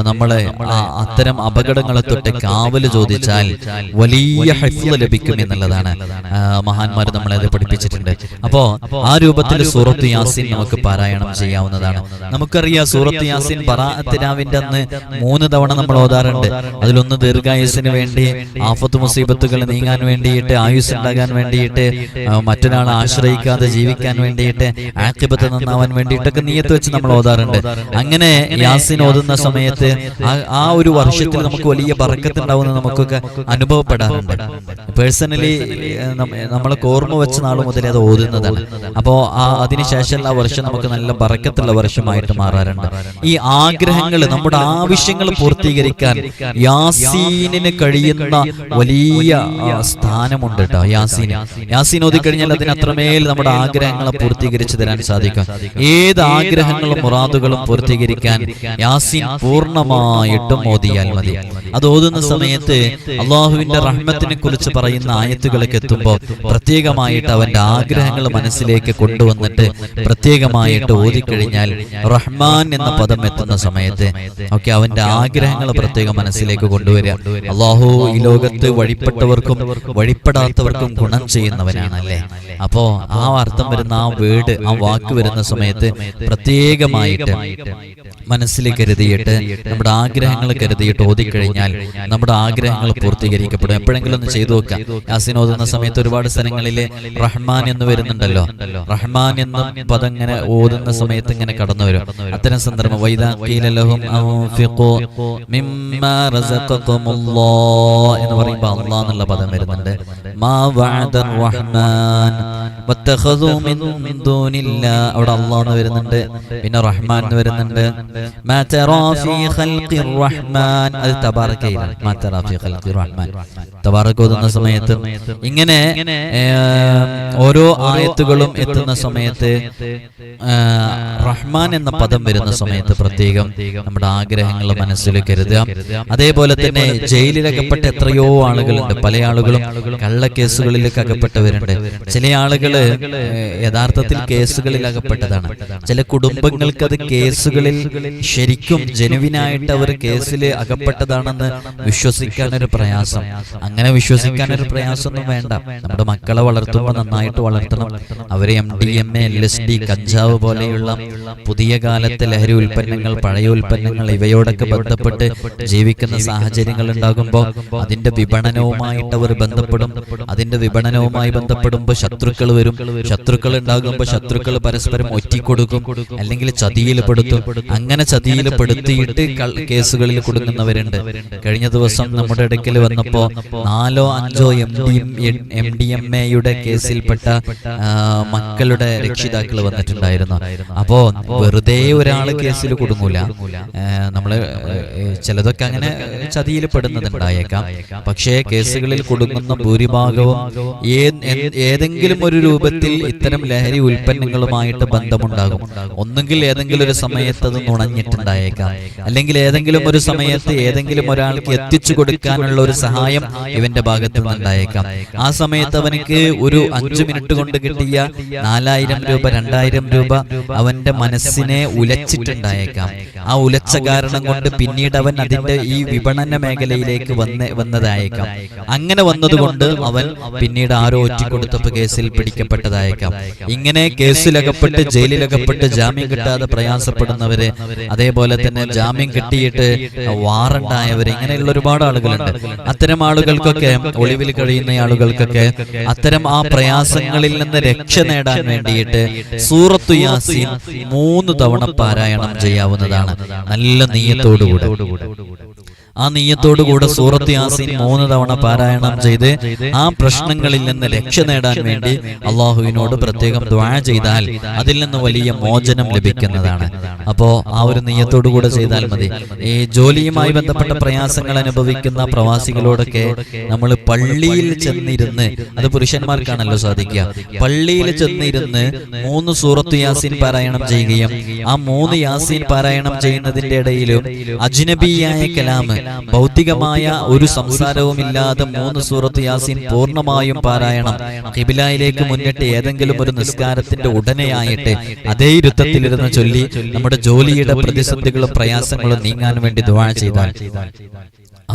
നമ്മളെ അത്തരം അപകടങ്ങളെ തൊട്ട് കാവല് ചോദിച്ചാൽ വലിയ ഹിഫ്ള് ലഭിക്കും എന്നുള്ളതാണ് മഹാന്മാർ നമ്മളെ അത് പഠിപ്പിച്ചിട്ടുണ്ട്. അപ്പോ ആ രൂപത്തിൽ സൂറത്ത് യാസീൻ നമുക്ക് പാരായണം ചെയ്യാവുന്നതാണ്. നമുക്കറിയാം സൂറത്ത് യാസീൻ ബറാഅത്ത് രാവിന്റെ അന്ന് 3 തവണ നമ്മൾ ഓതാറുണ്ട്. അതിലൊന്ന് ദീർഘായുസ്സിന് വേണ്ടി, ആഫത്ത് മുസീബത്തുകൾ നീങ്ങാൻ വേണ്ടിയിട്ട്, ആയുസ് ഉണ്ടാകാൻ വേണ്ടിയിട്ട്, മറ്റൊരാളെ ആശ്രയിക്കാതെ ജീവിക്കാൻ വേണ്ടിയിട്ട്, ആഖിബത്ത് നന്നാവാൻ വേണ്ടിയിട്ടൊക്കെ നിയത്ത് വെച്ച് നമ്മൾ ഓതാറുണ്ട്. അങ്ങനെ യാസീൻ ഓതുന്ന സമയത്ത് ആ ഒരു വർഷത്തിൽ നമുക്ക് വലിയ ബറക്കത്ത് ഉണ്ടാവുന്ന നമുക്കൊക്കെ അനുഭവപ്പെടാറുണ്ട്. പേഴ്സണലി നമ്മളൊക്കെ ഓർമ്മ വെച്ച നാൾ മുതലേ അത് ഓതുന്നതാണ്. അപ്പോ അതിനുശേഷമുള്ള ആ വർഷം നമുക്ക് നല്ല ബറക്കത്തുള്ള വർഷമായിട്ട് മാറാറുണ്ട്. ഈ ആഗ്രഹങ്ങൾ, നമ്മുടെ ആവശ്യങ്ങൾ പൂർത്തീകരിക്കാൻ യാസീനിന് കഴിയുന്ന വലിയ സ്ഥാനമുണ്ട് കേട്ടോ. യാസീൻ ഓതിക്കഴിഞ്ഞാൽ അതിന് അത്രമേൽ നമ്മുടെ ആഗ്രഹങ്ങളെ പൂർത്തീകരിച്ചു തരാൻ സാധിക്കും. ഏത് ആഗ്രഹങ്ങളും മുറാദുകളും പൂർത്തീകരിക്കാൻ യാസീൻ പൂർണ്ണമായിട്ടും ഓതിയാൽ മതി. അത് ഓതുന്ന സമയത്ത് അള്ളാഹുവിന്റെ റഹ്മത്തിനെ കുറിച്ച് പറയുന്ന ആയത്തുകളൊക്കെ എത്തുമ്പോൾ പ്രത്യേകമായിട്ട് അവന്റെ ആഗ്രഹങ്ങൾ മനസ്സിലേക്ക് കൊണ്ടുവന്നിട്ട് പ്രത്യേകമായിട്ട് ഓതിക്കഴിഞ്ഞാൽ റഹ്മാൻ എന്ന പദം എത്തുന്ന സമയത്ത് ഒക്കെ അവന്റെ ആഗ്രഹങ്ങൾ പ്രത്യേകം മനസ്സിലേക്ക് കൊണ്ടുവരിക. അള്ളാഹു ഈ ലോകത്ത് വഴിപ്പെട്ടവർക്കും വഴിപ്പെടാത്തവർക്കും ഗുണം ചെയ്യുന്നവനാണല്ലേ. അപ്പോ ആ അർത്ഥം വരുന്ന ആ വാക്ക് വരുന്ന സമയത്ത് പ്രത്യേകമായിട്ട് മനസ്സിൽ കരുതിയിട്ട് നമ്മുടെ ആഗ്രഹങ്ങൾ കരുതിയിട്ട് ഓതിക്കഴിഞ്ഞാൽ നമ്മുടെ ആഗ്രഹങ്ങൾ പൂർത്തീകരിക്കപ്പെടും. എപ്പോഴെങ്കിലും ഒന്ന് ചെയ്തു നോക്കാം. യാസീൻ ഓതുന്ന സമയത്ത് ഒരുപാട് സ്ഥലങ്ങളിൽ റഹ്മാൻ എന്ന് വരുന്നുണ്ടല്ലോ. റഹ്മാൻ എന്ന പദം ഇങ്ങനെ ഓതുന്ന സമയത്ത് ഇങ്ങനെ കടന്നു വരും. അത്തരം സന്ദർഭം വൈദാ ഖീല ലഹും അൻഫിഖൂ മിമ്മാ റസഖകുമുല്ലാഹ് എന്ന് പറയുമ്പോൾ അല്ലാഹ് എന്നുള്ള പദം വരുന്നുണ്ട്. മാ വഅദർ റഹ്മാൻ വത്തഖദു മിൻ ദൂനില്ലാ, അവിടെ അല്ലാഹ് എന്ന് വരുന്നുണ്ട്, പിന്നെ റഹ്മാൻ എന്ന് വരുന്നുണ്ട്. മാ തറാ ഫീ ഖൽഖിർ റഹ്മാൻ, അത് തബാറകയിലാണ്. മാ തറാ ഫീ ഖൽഖിർ റഹ്മാൻ, തബാറക ഓതുന്ന സമയത്ത് ഇങ്ങനെ ഓരോ ആയത്തുകളും എത്തുന്ന സമയത്ത് റഹ്മാൻ എന്ന പദം വരുന്ന സമയത്ത് പ്രത്യേകം നമ്മുടെ ആഗ്രഹങ്ങൾ മനസ്സിൽ കരുതുക. അതേപോലെ തന്നെ ജയിലിലകപ്പെട്ട എത്രയോ ആളുകളുണ്ട്. പല ആളുകളും കള്ളക്കേസുകളിലേക്ക് അകപ്പെട്ടവരുണ്ട്. ചില ആളുകള് യഥാർത്ഥത്തിൽ കേസുകളിൽ അകപ്പെട്ടതാണ്. ചില കുടുംബങ്ങൾക്ക് അത് കേസുകളിൽ ശരിക്കും ജനുവിനായിട്ട് അവർ കേസിൽ അകപ്പെട്ടതാണെന്ന് വിശ്വസിക്കാനൊരു പ്രയാസം. അങ്ങനെ വിശ്വസിക്കാനൊരു പ്രയാസമൊന്നും വേണ്ട. നമ്മുടെ മക്കളെ വളർത്തുമ്പോൾ നന്നായിട്ട് വളർത്തണം. അവരെ MDMA, LSD, കഞ്ചാവ് പോലെയുള്ള പുതിയ കാലത്തെ ലഹരി ഉൽപ്പന്നങ്ങൾ, പഴയ ഉൽപ്പന്നങ്ങൾ ഇവയോടൊക്കെ ബന്ധപ്പെട്ട് ജീവിക്കുന്ന സാഹചര്യങ്ങൾ ഉണ്ടാകുമ്പോൾ അതിന്റെ വിപണനവുമായിട്ട് അവർ ബന്ധപ്പെടും. അതിന്റെ വിപണനവുമായി ബന്ധപ്പെടുമ്പോൾ ശത്രുക്കൾ വരും. ശത്രുക്കൾ ഉണ്ടാകുമ്പോൾ ശത്രുക്കൾ പരസ്പരം ഒറ്റിക്കൊടുക്കും, അല്ലെങ്കിൽ ചതിയിൽപ്പെടുത്തും. അങ്ങനെ ചതിയിൽപ്പെടുത്തിയിട്ട് കേസുകളിൽ കൊടുക്കുന്നവരുണ്ട്. കഴിഞ്ഞ ദിവസം നമ്മുടെ ഇടയ്ക്കൽ വന്നപ്പോ 4-5 MDMA കേസിൽപ്പെട്ട മക്കളുടെ രക്ഷിതാക്കൾ വന്നിട്ടുണ്ടായിരുന്നു. അപ്പോ വെറുതെ ഒരാള് കേസിൽ കുടുങ്ങൂല. നമ്മള് ചിലതൊക്കെ അങ്ങനെ ചതിയിൽ പെടുന്നതുണ്ടായേക്കാം. പക്ഷേ കേസുകളിൽ കുടുങ്ങുന്ന ഭൂരിഭാഗവും ഏതെങ്കിലും ഒരു രൂപത്തിൽ ഇത്തരം ലഹരി ഉൽപ്പന്നങ്ങളുമായിട്ട് ബന്ധമുണ്ടാകും. ഒന്നുകിൽ ഏതെങ്കിലും ഒരു സമയത്ത് അത് നുണഞ്ഞിട്ടുണ്ടായേക്കാം, അല്ലെങ്കിൽ ഏതെങ്കിലും ഒരു സമയത്ത് ഏതെങ്കിലും ഒരാൾക്ക് എത്തിച്ചു കൊടുക്കാനുള്ള ഒരു സഹായം ഇവന്റെ ഭാഗത്ത് നിന്നുണ്ടായേക്കാം. ആ സമയത്ത് അവനക്ക് ഒരു 5 മിനിറ്റ് കൊണ്ട് കിട്ടിയ 4000 രൂപ, 2000 രൂപ അവന്റെ മനസ്സിനെ ഉലച്ചിട്ടുണ്ടായേക്കാം. ആ ഉലച്ച കാരണം കൊണ്ട് പിന്നീട് അവൻ അതിന്റെ ഈ വിപണന മേഖലയിലേക്ക് വന്നതായേക്കാം. അങ്ങനെ വന്നതുകൊണ്ട് അവൻ പിന്നീട് ആരോ ഒറ്റിക്കൊടുത്തപ്പോൾ കേസിൽ പിടിക്കപ്പെട്ടതായേക്കാം. ഇങ്ങനെ കേസിലകപ്പെട്ട് ജയിലിലകപ്പെട്ട് ജാമ്യം കിട്ടാതെ പ്രയാസപ്പെടുന്നവര്, അതേപോലെ തന്നെ ജാമ്യം കിട്ടിയിട്ട് വാറണ്ടായവര്, ഇങ്ങനെയുള്ള ഒരുപാട് ആളുകളുണ്ട്. അത്തരം ആളുകൾക്കൊക്കെ, ഒളിവിൽ കഴിയുന്ന ആളുകൾക്കൊക്കെ അത്തരം ആ പ്രയാസങ്ങളിൽ നിന്ന് രക്ഷ നേടാൻ വേണ്ടിയിട്ട് സൂറത്തു യാസീൻ 3 തവണ പാരായണം ചെയ്യാവുന്നതാണ്. നല്ല നിയ്യത്തോടുകൂടെ. ആ നിയ്യത്തോടുകൂടെ സൂറത്ത് യാസീൻ 3 തവണ പാരായണം ചെയ്ത് ആ പ്രശ്നങ്ങളിൽ നിന്ന് രക്ഷ നേടാൻ വേണ്ടി അള്ളാഹുവിനോട് പ്രത്യേകം ദുആ ചെയ്താൽ അതിൽ നിന്ന് വലിയ മോചനം ലഭിക്കുന്നതാണ്. അപ്പോ ആ ഒരു നിയ്യത്തോടുകൂടെ ചെയ്താൽ മതി. ഈ ജോലിയുമായി ബന്ധപ്പെട്ട പ്രയാസങ്ങൾ അനുഭവിക്കുന്ന പ്രവാസികളോടൊക്കെ നമ്മൾ പള്ളിയിൽ ചെന്നിരുന്ന്, അത് പുരുഷന്മാർക്കാണല്ലോ സാധിക്കുക, പള്ളിയിൽ ചെന്നിരുന്ന് 3 സൂറത്ത് യാസീൻ പാരായണം ചെയ്യുകയും ആ 3 യാസീൻ പാരായണം ചെയ്യുന്നതിന്റെ ഇടയിലും അജ്നബിയായ കലാം, ഭൗതികമായ ഒരു സംസാരവും ഇല്ലാതെ 3 സൂറത്ത് യാസീൻ പൂർണ്ണമായും പാരായണം ഖിബിലയിലേക്ക് മുന്നിട്ട് ഏതെങ്കിലും ഒരു നിസ്കാരത്തിന്റെ ഉടനെയായിട്ട് അതേ ഇരുത്തത്തിലിരുന്ന് ചൊല്ലി നമ്മുടെ ജോലിയുടെ പ്രതിസന്ധികളും പ്രയാസങ്ങളും നീങ്ങാൻ വേണ്ടി ദുആ ചെയ്താൽ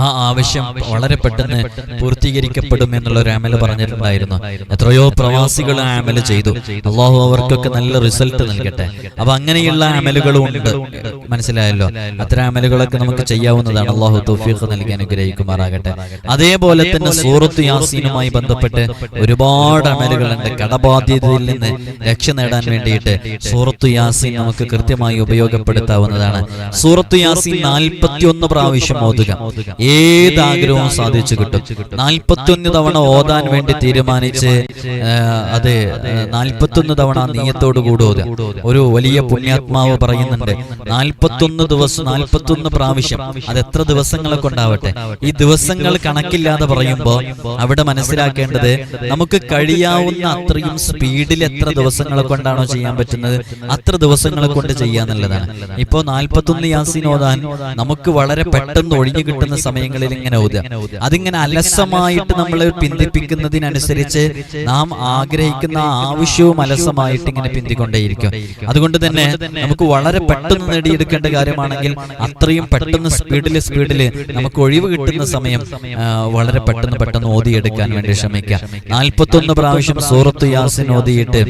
ആ ആവശ്യം വളരെ പെട്ടെന്ന് പൂർത്തീകരിക്കപ്പെടും എന്നുള്ള ഒരു അമല് പറഞ്ഞിട്ടുണ്ടായിരുന്നു. എത്രയോ പ്രവാസികൾ ആ അമല് ചെയ്തു. അള്ളാഹു അവർക്കൊക്കെ നല്ല റിസൾട്ട് നൽകട്ടെ. അപ്പൊ അങ്ങനെയുള്ള അമലുകളും ഉണ്ട്, മനസ്സിലായല്ലോ. അത്തരം അമലുകളൊക്കെ നമുക്ക് ചെയ്യാവുന്നതാണ്. അള്ളാഹു തൗഫീഖ് നൽകി അനുഗ്രഹിക്കുമാറാകട്ടെ. അതേപോലെ തന്നെ സൂറത്ത് യാസീനുമായി ബന്ധപ്പെട്ട് ഒരുപാട് അമലുകളുണ്ട്. കടബാധ്യതയിൽ നിന്ന് രക്ഷ നേടാൻ വേണ്ടിയിട്ട് സൂറത്ത് യാസീൻ നമുക്ക് കൃത്യമായി ഉപയോഗപ്പെടുത്താവുന്നതാണ്. സൂറത്ത് യാസീൻ 41 പ്രാവശ്യം ഓതുക. ഏത് ആഗ്രഹവും സാധിച്ചു കിട്ടും. 41 തവണ ഓതാൻ വേണ്ടി തീരുമാനിച്ച് അത് 41 തവണ നീയത്തോടു കൂടി ഓതുക. ഒരു വലിയ പുണ്യാത്മാവ് പറയുന്നുണ്ട്, 41 ദിവസം 41 പ്രാവശ്യം, അത് എത്ര ദിവസങ്ങളെ കൊണ്ടാവട്ടെ, ഈ ദിവസങ്ങൾ കണക്കില്ലാതെ പറയുമ്പോൾ അവിടെ മനസ്സിലാക്കേണ്ടത് നമുക്ക് കഴിയാവുന്ന അത്രയും സ്പീഡിൽ എത്ര ദിവസങ്ങളെ കൊണ്ടാണോ ചെയ്യാൻ പറ്റുന്നത് അത്ര ദിവസങ്ങളെ കൊണ്ട് ചെയ്യാന്നുള്ളതാണ്. ഇപ്പോ 41 യാസീൻ ഓതാൻ നമുക്ക് വളരെ പെട്ടെന്ന് ഒഴിഞ്ഞു കിട്ടുന്ന സമയങ്ങളിൽ ഇങ്ങനെ ഓതുക. അതിങ്ങനെ അലസമായിട്ട് നമ്മളെ പിന്തിപ്പിക്കുന്നതിനനുസരിച്ച് നാം ആഗ്രഹിക്കുന്ന ആവശ്യവും അലസമായിട്ട് ഇങ്ങനെ പിന്തിക്കൊണ്ടേയിരിക്കും. അതുകൊണ്ട് തന്നെ നമുക്ക് വളരെ പെട്ടെന്ന് നേടിയെടുക്കേണ്ട കാര്യമാണെങ്കിൽ അത്രയും പെട്ടെന്ന് സ്പീഡില് നമുക്ക് ഒഴിവ് കിട്ടുന്ന സമയം വളരെ പെട്ടെന്ന് ഓതിയെടുക്കാൻ വേണ്ടി ശ്രമിക്കാം. 41 പ്രാവശ്യം സൂറത്ത് യാസീൻ ഓതിയിട്ട്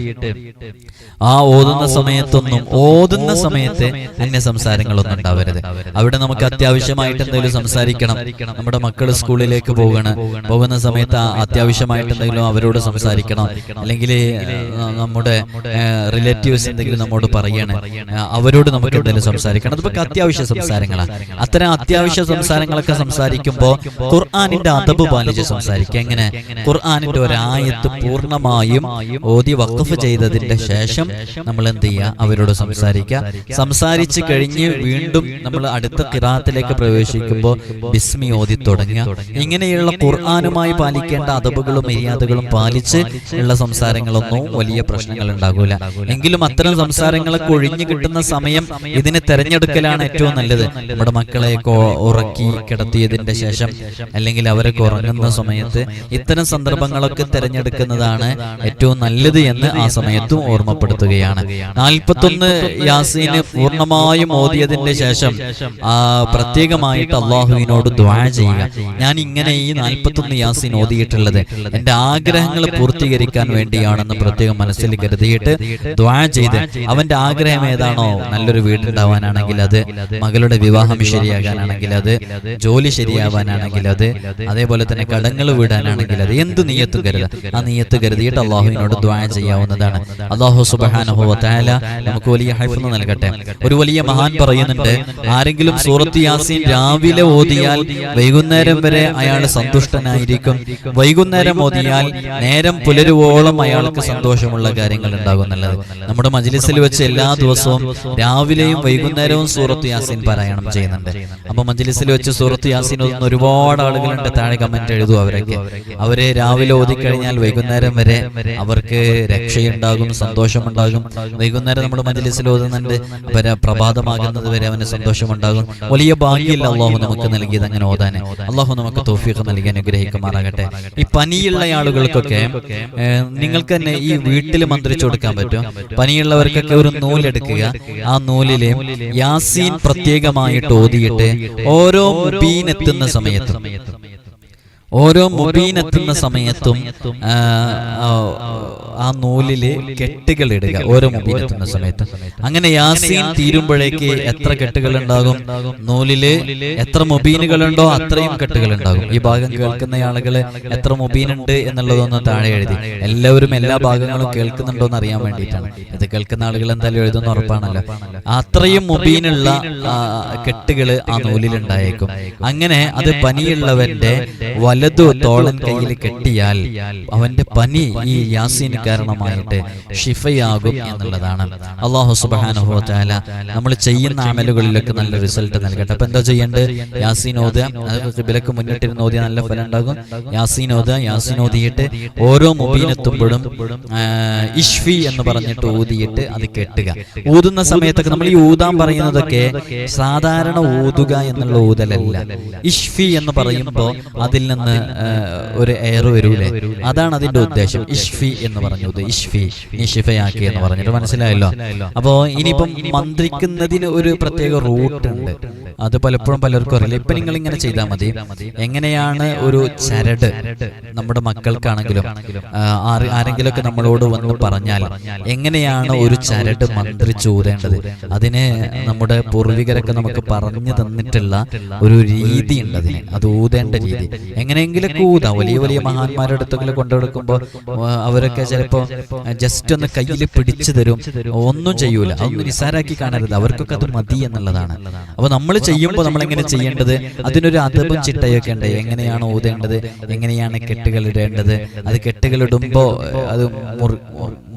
ആ ഓതുന്ന സമയത്ത് അന്യ സംസാരങ്ങളൊന്നും ഉണ്ടാവരുത്. അവിടെ നമുക്ക് അത്യാവശ്യമായിട്ട് എന്തെങ്കിലും സംസാരിക്കണം. നമ്മുടെ മക്കൾ സ്കൂളിലേക്ക് പോകുന്ന സമയത്ത് അത്യാവശ്യമായിട്ട് എന്തെങ്കിലും അവരോട് സംസാരിക്കണം. അല്ലെങ്കിൽ നമ്മുടെ റിലേറ്റീവ്സ് എന്തെങ്കിലും നമ്മോട് പറയണം, അവരോട് നമുക്ക് എന്തെങ്കിലും സംസാരിക്കണം. അതൊക്കെ അത്യാവശ്യ സംസാരങ്ങളാണ്. അത്തരം അത്യാവശ്യ സംസാരങ്ങളൊക്കെ സംസാരിക്കുമ്പോൾ ഖുർആനിന്റെ അദബ് പാലിച്ച് സംസാരിക്കുക. എങ്ങനെ? ഖുർആനിന്റെ ഒരായത്ത് പൂർണ്ണമായും ഓതി വഖഫ് ചെയ്തതിന്റെ ശേഷം നമ്മൾ എന്ത് ചെയ്യുക? അവരോട് സംസാരിച്ച് കഴിഞ്ഞ് വീണ്ടും നമ്മൾ അടുത്ത ഖിറാഅത്തിലേക്ക് പ്രവേശിക്കുമ്പോൾ ബിസ്മി ഓതി തുടങ്ങുക. ഇങ്ങനെയുള്ള ഖുർആനുമായി പാലിക്കേണ്ട അദബുകളും മര്യാദകളും പാലിച്ച് ഉള്ള സംസാരങ്ങളൊന്നും വലിയ പ്രശ്നങ്ങൾ ഉണ്ടാകൂല. എങ്കിലും അത്തരം സംസാരങ്ങളൊക്കെ ഒഴിഞ്ഞു കിട്ടുന്ന സമയം ഇതിനെ തെരഞ്ഞെടുക്കലാണ് ഏറ്റവും നല്ലത്. നമ്മുടെ മക്കളെ ഉറക്കി കിടത്തിയതിന്റെ ശേഷം അല്ലെങ്കിൽ അവരൊക്കെ ഉറങ്ങുന്ന സമയത്ത് ഇത്തരം സന്ദർഭങ്ങളൊക്കെ തെരഞ്ഞെടുക്കുന്നതാണ് ഏറ്റവും നല്ലത് എന്ന് ആ സമയത്തും ഓർമ്മപ്പെടുത്തുകയാണ്. 41 യാസീന് പൂർണ്ണമായും ഓതിയതിന്റെ ശേഷം പ്രത്യേകമായിട്ട് അള്ളാഹുവിനോട് ദുആ ചെയ്യുക. ഞാൻ ഇങ്ങനെ ഈ 41 യാസീൻ ഓതിയിട്ടുള്ളത് എന്റെ ആഗ്രഹങ്ങൾ പൂർത്തീകരിക്കാൻ വേണ്ടിയാണെന്ന് പ്രത്യേകം മനസ്സിൽ കരുതിയിട്ട് ദുആ ചെയ്ത്, അവന്റെ ആഗ്രഹം ഏതാണോ, നല്ലൊരു വീടുണ്ടാവാനാണെങ്കിൽ അത്, മകളുടെ വിവാഹം ശരിയാകാനാണെങ്കിൽ അത്, ജോലി ശരിയാവാനാണെങ്കിൽ അത്, അതേപോലെ തന്നെ കടങ്ങൾ വീടാനാണെങ്കിൽ അത്, എന്ത് നിയ്യത്തും കരുതാം. ആ നിയ്യത്ത് കരുതിയിട്ട് അള്ളാഹുവിനോട് ദുആ ചെയ്യാവുന്നതാണ്. അല്ലാഹു സുബ്ഹാനഹു വ തആല നമുക്ക് വലിയ ഹൈഫ്ള് നൽകട്ടെ. ഒരു വലിയ മഹാൻ പറയുന്നുണ്ട്, ആരെങ്കിലും സൂറത്ത് യാസീൻ രാവിലെ ഓതിയാൽ വൈകുന്നേരം വരെ അയാൾ സന്തുഷ്ടനായിരിക്കും. വൈകുന്നേരം ഓതിയാൽ നേരം പുലരുവോളം അയാൾക്ക് സന്തോഷമുള്ള കാര്യങ്ങൾ ഉണ്ടാകും എന്നുള്ളത്. നമ്മുടെ മജ്ലിസിൽ വെച്ച് എല്ലാ ദിവസവും രാവിലെയും വൈകുന്നേരവും സൂറത്ത് യാസീൻ പാരായണം ചെയ്യുന്നുണ്ട്. അപ്പൊ മജ്ലിസിൽ വെച്ച് സൂറത്ത് യാസീൻ ഓതുന്ന ഒരുപാട് ആളുകളുണ്ട്. താഴെ കമന്റ് എഴുതും. അവരെ രാവിലെ ഓതിക്കഴിഞ്ഞാൽ വൈകുന്നേരം വരെ അവർക്ക് രക്ഷയുണ്ടാകും, സന്തോഷമുണ്ടാകും. വൈകുന്നേരം നമ്മുടെ മജ്ലിസിൽ ഓതുന്നുണ്ട്, പ്രഭാതമാകുന്നത് വരെ അവന് സന്തോഷമുണ്ടാകും. വലിയ ഭാഗ്യമില്ല അള്ളാഹു നമുക്ക് നൽകിയത് അങ്ങനെ ഓതാൻ. അള്ളാഹു നമുക്ക് തൗഫീഖ് നൽകി അനുഗ്രഹിക്കുമാറാകട്ടെ. ഈ പനിയുള്ള ആളുകൾക്കൊക്കെ നിങ്ങൾക്ക് തന്നെ ഈ വീട്ടിൽ മന്ത്രിച്ചു കൊടുക്കാൻ പറ്റും. പനിയുള്ളവർക്കൊക്കെ ഒരു നൂലെടുക്കുക. ആ നൂലില് യാസീൻ പ്രത്യേകമായിട്ട് ഓതിയിട്ട് ഓരോ മുബീനെത്തുന്ന സമയത്തും ആ നൂലില് കെട്ടുകൾ ഇടുക. ഓരോ മുബീനെത്തുന്ന സമയത്തും അങ്ങനെ യാസീൻ തീരുമ്പോഴേക്ക് എത്ര കെട്ടുകൾ ഉണ്ടാകും? നൂലില് എത്ര മുബീനുകളുണ്ടോ അത്രയും കെട്ടുകൾ ഉണ്ടാകും. ഈ ഭാഗം കേൾക്കുന്ന ആളുകള് എത്ര മുബീനുണ്ട് എന്നുള്ളതൊന്ന് താഴെ എഴുതി. എല്ലാവരും എല്ലാ ഭാഗങ്ങളും കേൾക്കുന്നുണ്ടോ എന്ന് അറിയാൻ വേണ്ടിയിട്ടാണ്. ഇത് കേൾക്കുന്ന ആളുകൾ എന്തായാലും എഴുതുന്ന ഉറപ്പാണല്ലോ. അത്രയും മുബീനുള്ള കെട്ടുകൾ ആ നൂലിലുണ്ടായേക്കും. അങ്ങനെ അത് പനിയുള്ളവന്റെ വലതു തോളൻ കയ്യിൽ കെട്ടിയാൽ അവന്റെ പനി ഈ യാസീൻ കാരണമായിട്ട് ഷിഫയാകും എന്നുള്ളതാണ്. അല്ലാഹു സുബ്ഹാനഹു വ തആല നമ്മൾ ചെയ്യുന്ന അമലുകളിലൊക്കെ നല്ല റിസൾട്ട് നൽകട്ടെ. അപ്പൊ എന്താ ചെയ്യേണ്ടത്? യാസീൻ ഓതുക. അതൊക്കെ ഖിബലക്ക് മുന്നിട്ടിരുന്ന് ഓതിയാൽ നല്ല ഫലം ഉണ്ടാകും. യാസീൻ ഓതുക. യാസീൻ ഓതിയിട്ട് ഓരോ മുബീനെത്തുമ്പോഴും ഇഷ്ഫി എന്ന് പറഞ്ഞിട്ട് ഊതിയിട്ട് അത് കെട്ടുക. ഊതുന്ന സമയത്തൊക്കെ നമ്മൾ ഈ ഊതാൻ പറയുന്നതൊക്കെ സാധാരണ ഊതുക എന്നുള്ള ഊതലല്ല. ഇഷ്ഫി എന്ന് പറയുമ്പോൾ അതിൽ നിന്ന് ഒരു എയർ വരൂലേ, അതാണ് അതിന്റെ ഉദ്ദേശം. ഇഷ്ഫി എന്ന് പറഞ്ഞത് ഇഷ്ഫി, നീ ഷിഫയാക്കി എന്ന് പറഞ്ഞിട്ട് മനസ്സിലായല്ലോ. അപ്പോ ഇനിയിപ്പം മന്ത്രിക്കുന്നതിന് ഒരു പ്രത്യേക റൂട്ട് ഉണ്ട്. അത് പലപ്പോഴും പലർക്കും അറിയില്ല. ഇപ്പൊ നിങ്ങൾ ഇങ്ങനെ ചെയ്താൽ മതി. എങ്ങനെയാണ് ഒരു ചരട് നമ്മുടെ മക്കൾക്കാണെങ്കിലും ആരെങ്കിലും ഒക്കെ നമ്മളോട് വന്ന് പറഞ്ഞാൽ എങ്ങനെയാണ് ഒരു ചരട് മന്ത്രിച്ചൂതേണ്ടത്, അതിന് നമ്മുടെ പൂർവികരൊക്കെ നമുക്ക് പറഞ്ഞു തന്നിട്ടുള്ള ഒരു രീതി ഉണ്ട്. അതിന് അത് ഊതേണ്ട രീതി എങ്ങനെയെങ്കിലൊക്കെ ഊതാം. വലിയ വലിയ മഹാന്മാരുടെ അടുത്തെങ്കിലും കൊണ്ടുകൊടുക്കുമ്പോൾ അവരൊക്കെ ചിലപ്പോ ജസ്റ്റ് ഒന്ന് കയ്യിൽ പിടിച്ചു തരും, ഒന്നും ചെയ്യൂല. അതൊന്നും നിസാരാക്കി കാണരുത്. അവർക്കൊക്കെ അത് മതി എന്നുള്ളതാണ്. അപ്പൊ നമ്മൾ ചെയ്യുമ്പോൾ നമ്മളെങ്ങനെ ചെയ്യേണ്ടത്, അതിനൊരു അദബും ചിട്ടയൊക്കെ ഉണ്ട്. എങ്ങനെയാണ് ഊതേണ്ടത്, എങ്ങനെയാണ് കെട്ടുകൾ ഇടേണ്ടത്, അത് കെട്ടുകൾ ഇടുമ്പോ അത്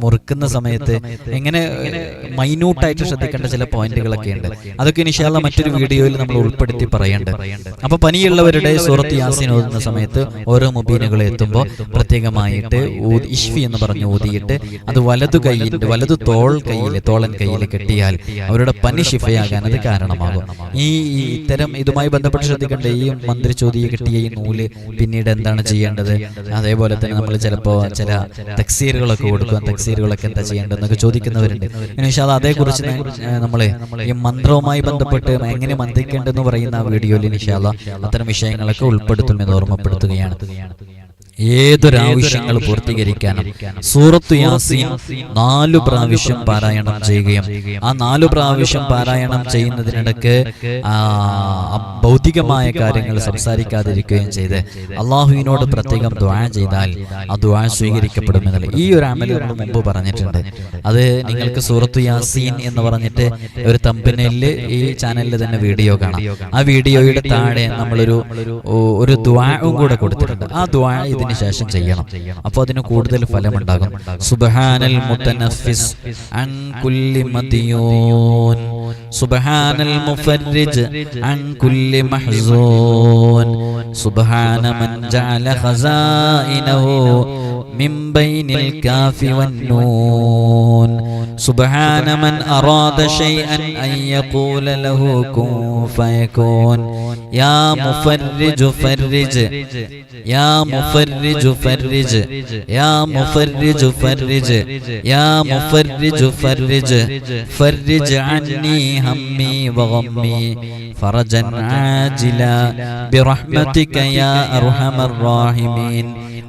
മുറുക്കുന്ന സമയത്ത് എങ്ങനെ മൈന്യൂട്ടായിട്ട് ശ്രദ്ധിക്കേണ്ട ചില പോയിന്റുകളൊക്കെ ഉണ്ട്. അതൊക്കെ ഇൻഷാ അല്ലാഹ് മറ്റൊരു വീഡിയോയിൽ നമ്മൾ ഉൾപ്പെടുത്തി പറയേണ്ടത്. അപ്പൊ പനിയുള്ളവരുടെ സൂറത്ത് യാസീൻ ഓതുന്ന സമയത്ത് ഓരോ മുബീനുകൾ എത്തുമ്പോൾ പ്രത്യേകമായിട്ട് ഇഷ്ഫി എന്ന് പറഞ്ഞ് ഊതിയിട്ട് അത് വലതു തോളൻ കയ്യിൽ കെട്ടിയാൽ അവരുടെ പനി ഷിഫയാകാൻ അത് കാരണമാകും. ഈ ഇത്തരം ഇതുമായി ബന്ധപ്പെട്ട് ശ്രദ്ധിക്കേണ്ട ഈ മന്ത്രിച്ചോദിയെ കിട്ടിയ ഈ നൂല് പിന്നീട് എന്താണ് ചെയ്യേണ്ടത്, അതേപോലെ തന്നെ നമ്മൾ ചിലപ്പോൾ ചില തക്സീറുകളൊക്കെ കൊടുക്കുക. തക്സീറുകളൊക്കെ എന്താ ചെയ്യേണ്ടതെന്നൊക്കെ ചോദിക്കുന്നവരുണ്ട്. ഇൻഷാ അല്ലാഹ് അതേക്കുറിച്ച് നമ്മൾ ഈ മന്ത്രവുമായി ബന്ധപ്പെട്ട് എങ്ങനെ മന്ത്രിക്കേണ്ടെന്ന് പറയുന്ന ആ വീഡിയോയിൽ ഇൻഷാ അല്ലാഹ് അത്തരം വിഷയങ്ങളൊക്കെ ഉൾപ്പെടുത്തുമെന്ന് ഓർമ്മപ്പെടുത്തുകയാണ്. ഏതൊരാവശ്യങ്ങൾ പൂർത്തീകരിക്കാനും സൂറത്തു യാസീൻ 4 പ്രാവശ്യം പാരായണം ചെയ്യുകയും ആ 4 പ്രാവശ്യം പാരായണം ചെയ്യുന്നതിനിടയ്ക്ക് ഭൗതികമായ കാര്യങ്ങൾ സംസാരിക്കാതിരിക്കുകയും ചെയ്ത് അള്ളാഹുവിനോട് പ്രത്യേകം ദുആ ചെയ്താൽ ആ ദുആ സ്വീകരിക്കപ്പെടുമെന്നല്ല ഈ ഒരു അമൽ നമ്മൾ മുമ്പ് പറഞ്ഞിട്ടുണ്ട്. അത് നിങ്ങൾക്ക് സൂറത്തു യാസീൻ എന്ന് പറഞ്ഞിട്ട് ഒരു തംബ്നെയിലിൽ ഈ ചാനലിൽ തന്നെ വീഡിയോ കാണാം. ആ വീഡിയോയുടെ താഴെ നമ്മളൊരു ദുആഉം കൂടെ കൊടുത്തിട്ടുണ്ട്. ആ ദുആ ഇതിന് ശേഷം ചെയ്യണം. അപ്പോൾ അതിന് കൂടുതൽ ഫലമുണ്ടാകും. സുബ്ഹാനൽ മുതനഫിസ് അൻ കുല്ലി മദിയൂൻ സുബ്ഹാനൽ മുഫർരിജ് അൻ കുല്ലി മഹ്സൂൻ സുബ്ഹാന മൻ ജഅല ഖസാഇനഹു മിൻ ബൈനിൽ കാഫി വന്നൂൻ സുബ്ഹാന മൻ അറാദ ശൈഅൻ അൻ യഖൂല ലഹു കുൻ ഫയകൂൻ യാ മുഫർരിജു ഫർരിജ് യാ മുഫർരിജു ഫർരിജ് യാ മുഫർരിജു ഫർരിജ് യാ മുഫർരിജു ഫർരിജ് ഫർരിജ് അന്നി ഹമ്മി വഗമ്മി ഫറജൻ ആജില ബിറഹ്മതിക യാ അർഹമർ റഹീമീൻ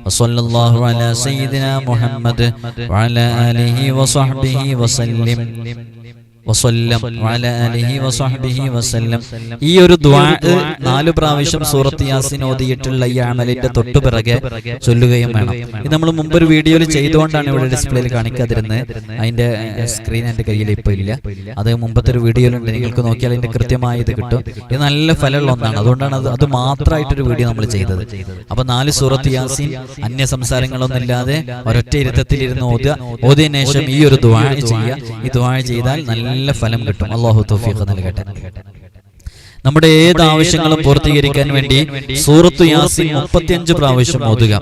വസല്ലല്ലാഹു അലാ സയ്യിദിനാ മുഹമ്മദ് വഅലാ ആലിഹി വസഹ്ബിഹി വസല്ലം ഈ ഒരു ദുആ 4 പ്രാവശ്യം സൂറത്ത് യാസീൻ ഓതിയിട്ടുള്ള ഈ അമലിന്റെ തൊട്ടുപിറകെ ചൊല്ലുകയും വേണം. ഇത് നമ്മൾ മുമ്പൊരു വീഡിയോയിൽ ചെയ്തുകൊണ്ടാണ് ഇവിടെ ഡിസ്പ്ലേയിൽ കാണിക്കാതിരുന്നത്. അതിന്റെ സ്ക്രീൻ എന്റെ കയ്യിൽ ഇപ്പോൾ ഇല്ല. അത് മുമ്പത്തെ ഒരു വീഡിയോയിലുണ്ട്. നിങ്ങൾക്ക് നോക്കിയാൽ അതിന്റെ കൃത്യമായി ഇത് കിട്ടും. ഇത് നല്ല ഫലമുള്ള ഒന്നാണ്. അതുകൊണ്ടാണ് അത് മാത്രമായിട്ടൊരു വീഡിയോ നമ്മൾ ചെയ്തത്. അപ്പൊ 4 സൂറത്ത് യാസീൻ അന്യ സംസാരങ്ങളൊന്നും ഇല്ലാതെ ഒരൊറ്റ ഇരുത്തത്തിലിരുന്ന് ഓതിയതിനു ശേഷം ഈ ഒരു ദുആ ചെയ്യുക. ഈ ദുആ ചെയ്താൽ നല്ല ഫലം കിട്ടും. അല്ലാഹു തൗഫീഖ് നൽകട്ടെ. നമ്മുടെ ഏത് ആവശ്യങ്ങളും പൂർത്തീകരിക്കാൻ വേണ്ടി സൂറത്തു യാസീൻ 35 പ്രാവശ്യം ഓതുക.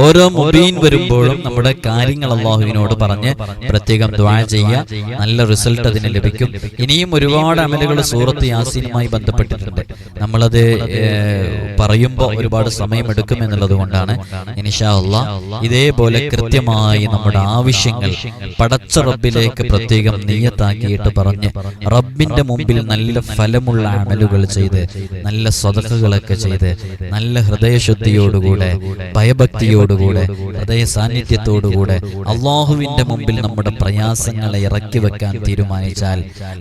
ഓരോ മുബീൻ വരുമ്പോഴും നമ്മുടെ കാര്യങ്ങൾ അള്ളാഹുവിനോട് പറഞ്ഞ് പ്രത്യേകം ദുആ ചെയ്യുക. നല്ല റിസൾട്ട് അതിന് ലഭിക്കും. ഇനിയും ഒരുപാട് അമലുകൾ സൂറത്ത് യാസീനുമായി ബന്ധപ്പെട്ടിട്ടുണ്ട്. നമ്മളത് പറയുമ്പോൾ ഒരുപാട് സമയമെടുക്കും എന്നുള്ളത് കൊണ്ടാണ് ഇൻഷാ അല്ലാഹ് ഇതേപോലെ കൃത്യമായി നമ്മുടെ ആവശ്യങ്ങൾ പടച്ച റബ്ബിലേക്ക് പ്രത്യേകം നിയ്യത്താക്കിയിട്ട് പറഞ്ഞ് റബ്ബിന്റെ മുമ്പിൽ നല്ല ഫലമുള്ള അമലുകൾ ചെയ്ത് നല്ല സദഖകളൊക്കെ ചെയ്ത് നല്ല ഹൃദയശുദ്ധിയോടുകൂടെ ഭയഭക്തിയോടുകൂടെ ഹൃദയ സാന്നിധ്യത്തോടുകൂടെ അള്ളാഹുവിന്റെ മുമ്പിൽ നമ്മുടെ പ്രയാസങ്ങളെ ഇറക്കി വെക്കാൻ തീരുമാനിച്ചാൽ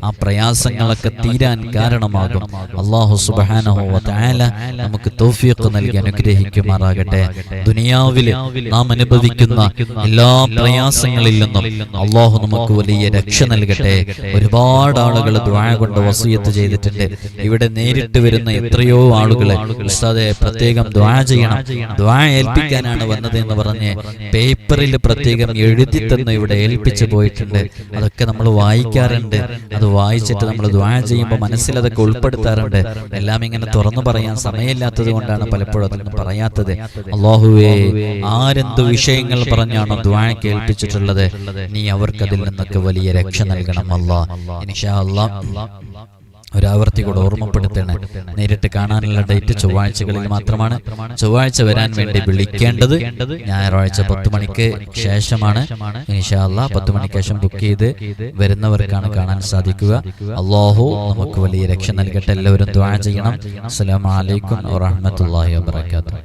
ആ പ്രയാസങ്ങളൊക്കെ തീരാൻ കാരണമാകും. അള്ളാഹു സുബ്ഹാനഹു വ തആല നമുക്ക് തൗഫീഖ് നൽകി അനുഗ്രഹിക്കുമാറാകട്ടെ. ദുനിയാവിൽ നാം അനുഭവിക്കുന്ന എല്ലാ പ്രയാസങ്ങളിൽ നിന്നും അള്ളാഹു നമുക്ക് വലിയ രക്ഷ നൽകട്ടെ. ഒരുപാട് ആളുകൾ ദുആ കൊണ്ട് വസിയത്ത് ചെയ്തിട്ടുണ്ട്. ഇവിടെ നേരിട്ട് വരുന്ന എത്രയോ ആളുകളെ ഉസ്താദെ പ്രത്യേകം ദുആ ചെയ്യണം, ദുആ ഏൽപ്പിക്കാനാണ് വന്നത് എന്ന് പറഞ്ഞ് പേപ്പറിൽ പ്രത്യേകം എഴുതി തന്ന് ഇവിടെ ഏൽപ്പിച്ചു പോയിട്ടുണ്ട്. അതൊക്കെ നമ്മൾ വായിക്കാറുണ്ട്. അത് വായിച്ചിട്ട് നമ്മൾ ദുആ ചെയ്യുമ്പോൾ മനസ്സിൽ അതൊക്കെ ഉൾപ്പെടുത്താറുണ്ട്. എല്ലാം ഇങ്ങനെ തുറന്നു പറയാൻ സമയമില്ലാത്തത് കൊണ്ടാണ് പലപ്പോഴും അതൊന്നും പറയാത്തത്. അല്ലാഹുവേ, ആരെന്ത് വിഷയങ്ങൾ പറഞ്ഞാണോ ദുആ കേൾപ്പിച്ചിട്ടുള്ളത്, നീ അവർക്കതിൽ നിന്നൊക്കെ വലിയ രക്ഷ നൽകണം അല്ലാഹ്. ഇൻഷാ അല്ലാഹ് ഒരാവർത്തി കൂടെ ഓർമ്മപ്പെടുത്തണേ. നേരിട്ട് കാണാനുള്ള ഡേറ്റ് ചൊവ്വാഴ്ചകളിൽ മാത്രമാണ്. ചൊവ്വാഴ്ച വരാൻ വേണ്ടി വിളിക്കേണ്ടത് ഞായറാഴ്ച 10 മണിക്ക് ശേഷമാണ്. ഇൻഷാ അല്ലാഹ് 10 മണിക്ക് ശേഷം ബുക്ക് ചെയ്ത് വരുന്നവർക്കാണ് കാണാൻ സാധിക്കുക. അല്ലാഹു നമുക്ക് വലിയ രക്ഷ നൽകട്ടെ. എല്ലാവരും ദുആ ചെയ്യണം. അസ്സലാമു അലൈക്കും വറഹ്മത്തുള്ളാഹി വബറകാതുഹു.